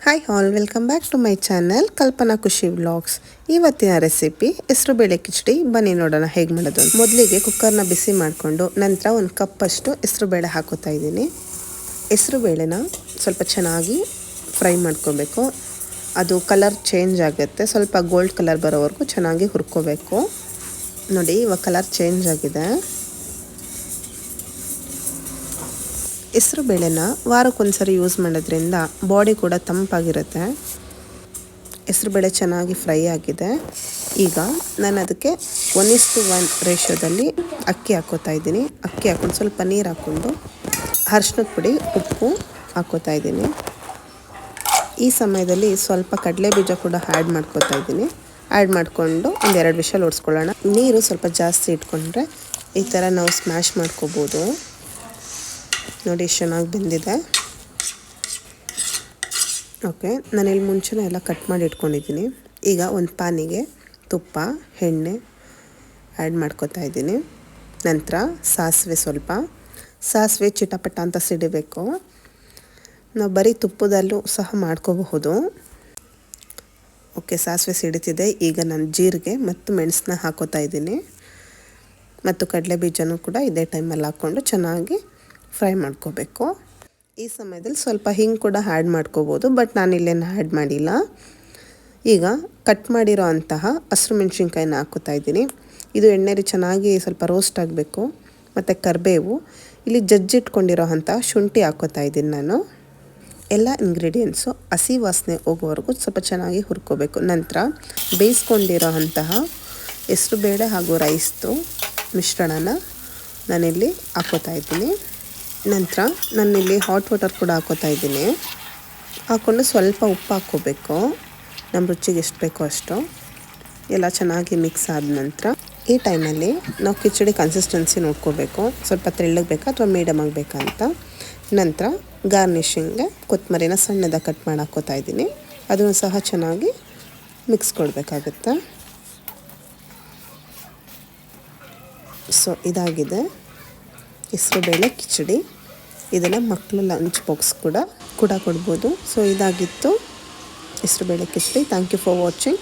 Hi all, welcome back to my channel Kalpana Khushi vlogs. ಇವತ್ತಿನ recipe ಹೆಸರುಬೇಳೆ ಕಿಚಡಿ. ಬನ್ನಿ ನೋಡೋಣ ಹೇಗೆ ಮಾಡೋದು. ಮೊದಲಿಗೆ ಕುಕ್ಕರ್ನ ಬಿಸಿ ಮಾಡಿಕೊಂಡು ನಂತರ ಒಂದು ಕಪ್ಪಷ್ಟು ಹೆಸರುಬೇಳೆ ಹಾಕೋತಾ ಇದ್ದೀನಿ. ಹೆಸರುಬೇಳೆನ ಸ್ವಲ್ಪ ಚೆನ್ನಾಗಿ ಫ್ರೈ ಮಾಡ್ಕೋಬೇಕು. ಅದು ಕಲರ್ ಚೇಂಜ್ ಆಗುತ್ತೆ, ಸ್ವಲ್ಪ ಗೋಲ್ಡ್ ಕಲರ್ ಬರೋವರೆಗೂ ಚೆನ್ನಾಗಿ ಹುರ್ಕೋಬೇಕು. ನೋಡಿ, ಇವಾಗ ಕಲರ್ ಚೇಂಜ್ ಆಗಿದೆ. ಹೆಸರು ಬೇಳೆನ ವಾರಕ್ಕೊಂದ್ಸರಿ ಯೂಸ್ ಮಾಡೋದ್ರಿಂದ ಬಾಡಿ ಕೂಡ ತಂಪಾಗಿರುತ್ತೆ. ಹೆಸರು ಬೇಳೆ ಚೆನ್ನಾಗಿ ಫ್ರೈ ಆಗಿದೆ. ಈಗ ನಾನು ಅದಕ್ಕೆ 1:1 ರೇಷಿಯೋದಲ್ಲಿ ಅಕ್ಕಿ ಹಾಕೋತಾ ಇದ್ದೀನಿ. ಅಕ್ಕಿ ಹಾಕೊಂಡು ಸ್ವಲ್ಪ ನೀರು ಹಾಕ್ಕೊಂಡು ಅರಿಶಿನದ ಪುಡಿ, ಉಪ್ಪು ಹಾಕೋತಾ ಇದ್ದೀನಿ. ಈ ಸಮಯದಲ್ಲಿ ಸ್ವಲ್ಪ ಕಡಲೆ ಬೀಜ ಕೂಡ ಆ್ಯಡ್ ಮಾಡ್ಕೋತಾ ಇದ್ದೀನಿ. ಆ್ಯಡ್ ಮಾಡಿಕೊಂಡು ಒಂದು 2 ವಿಷಲ್ ಓಡಿಸ್ಕೊಳ್ಳೋಣ. ನೀರು ಸ್ವಲ್ಪ ಜಾಸ್ತಿ ಇಟ್ಕೊಂಡ್ರೆ ಈ ಥರ ನಾವು ಸ್ಮ್ಯಾಶ್ ಮಾಡ್ಕೋಬೋದು. ನೋಡಿ, ಚೆನ್ನಾಗಿ ಬೆಂದಿದೆ. ಓಕೆ, ನಾನಿಲ್ಲಿ ಮುಂಚೆನೇ ಎಲ್ಲ ಕಟ್ ಮಾಡಿ ಇಟ್ಕೊಂಡಿದ್ದೀನಿ. ಈಗ ಒಂದು ಪ್ಯಾನಿಗೆ ತುಪ್ಪ, ಎಣ್ಣೆ ಆ್ಯಡ್ ಮಾಡ್ಕೋತಾ ಇದ್ದೀನಿ. ನಂತರ ಸಾಸಿವೆ ಚಿಟಪಟ ಅಂತ ಸಿಡಿಬೇಕು. ನಾವು ಬರೀ ತುಪ್ಪದಲ್ಲೂ ಸಹ ಮಾಡ್ಕೋಬಹುದು. ಓಕೆ, ಸಾಸಿವೆ ಸಿಡಿತಿದೆ. ಈಗ ನಾನು ಜೀರಿಗೆ ಮತ್ತು ಮೆಣಸನ್ನ ಹಾಕೋತಾ ಇದ್ದೀನಿ. ಮತ್ತು ಕಡಲೆ ಬೀಜನೂ ಕೂಡ ಇದೇ ಟೈಮಲ್ಲಿ ಹಾಕ್ಕೊಂಡು ಚೆನ್ನಾಗಿ ಫ್ರೈ ಮಾಡ್ಕೋಬೇಕು. ಈ ಸಮಯದಲ್ಲಿ ಸ್ವಲ್ಪ ಹಿಂಗೆ ಕೂಡ ಆ್ಯಡ್ ಮಾಡ್ಕೋಬೋದು, ಬಟ್ ನಾನಿಲ್ಲೇನು ಆ್ಯಡ್ ಮಾಡಿಲ್ಲ. ಈಗ ಕಟ್ ಮಾಡಿರೋ ಅಂತಹ ಹಸಿರು ಮೆಣಸಿನ್ಕಾಯಿನ ಹಾಕೋತಾ ಇದ್ದೀನಿ. ಇದು ಎಣ್ಣೆಲಿ ಚೆನ್ನಾಗಿ ಸ್ವಲ್ಪ ರೋಸ್ಟ್ ಆಗಬೇಕು. ಮತ್ತು ಕರಿಬೇವು, ಇಲ್ಲಿ ಜಜ್ಜಿಟ್ಕೊಂಡಿರೋ ಅಂಥ ಶುಂಠಿ ಹಾಕೋತಾ ಇದ್ದೀನಿ ನಾನು. ಎಲ್ಲ ಇಂಗ್ರೀಡಿಯೆಂಟ್ಸು ಹಸಿ ವಾಸನೆ ಹೋಗೋವರೆಗೂ ಸ್ವಲ್ಪ ಚೆನ್ನಾಗಿ ಹುರ್ಕೋಬೇಕು. ನಂತರ ಬೇಯಿಸ್ಕೊಂಡಿರೋ ಅಂತಹ ಹೆಸರುಬೇಳೆ ಹಾಗೂ ರೈಸ್ದು ಮಿಶ್ರಣನ ನಾನಿಲ್ಲಿ ಹಾಕೋತಾ ಇದ್ದೀನಿ. ನಂತರ ನಾನಿಲ್ಲಿ ಹಾಟ್ ವಾಟರ್ ಕೂಡ ಹಾಕೋತಾ ಇದ್ದೀನಿ. ಹಾಕ್ಕೊಂಡು ಸ್ವಲ್ಪ ಉಪ್ಪು ಹಾಕ್ಕೋಬೇಕು, ನಮ್ಮ ರುಚಿಗೆ ಎಷ್ಟು ಬೇಕೋ ಅಷ್ಟು. ಎಲ್ಲ ಚೆನ್ನಾಗಿ ಮಿಕ್ಸ್ ಆದ ನಂತರ ಈ ಟೈಮಲ್ಲಿ ನಾವು ಕಿಚಡಿ ಕನ್ಸಿಸ್ಟೆನ್ಸಿ ನೋಡ್ಕೋಬೇಕು. ಸ್ವಲ್ಪ ತೆಳ್ಳಗೆ ಬೇಕಾ ಅಥವಾ ಮೀಡಿಯಮ್ ಆಗಬೇಕಾ ಅಂತ. ನಂತರ ಗಾರ್ನಿಷಿಂಗ್ಗೆ ಕೊತ್ತಂಬರಿನ ಸಣ್ಣದಾಗಿ ಕಟ್ ಮಾಡಿ ಹಾಕ್ಕೋತಾ ಇದ್ದೀನಿ. ಅದನ್ನು ಸಹ ಚೆನ್ನಾಗಿ ಮಿಕ್ಸ್ ಕೊಡಬೇಕಾಗುತ್ತೆ. ಸೊ ಇದಾಗಿದೆ ಹೆಸರುಬೇಳೆ ಕಿಚಡಿ. ಇದನ್ನು ಮಕ್ಕಳು ಲಂಚ್ ಬಾಕ್ಸ್ ಕೂಡ ಕೊಡ್ಬೋದು. ಸೊ ಇದಾಗಿತ್ತು ಹೆಸರುಬೇಳೆ khichdi. Thank you for watching.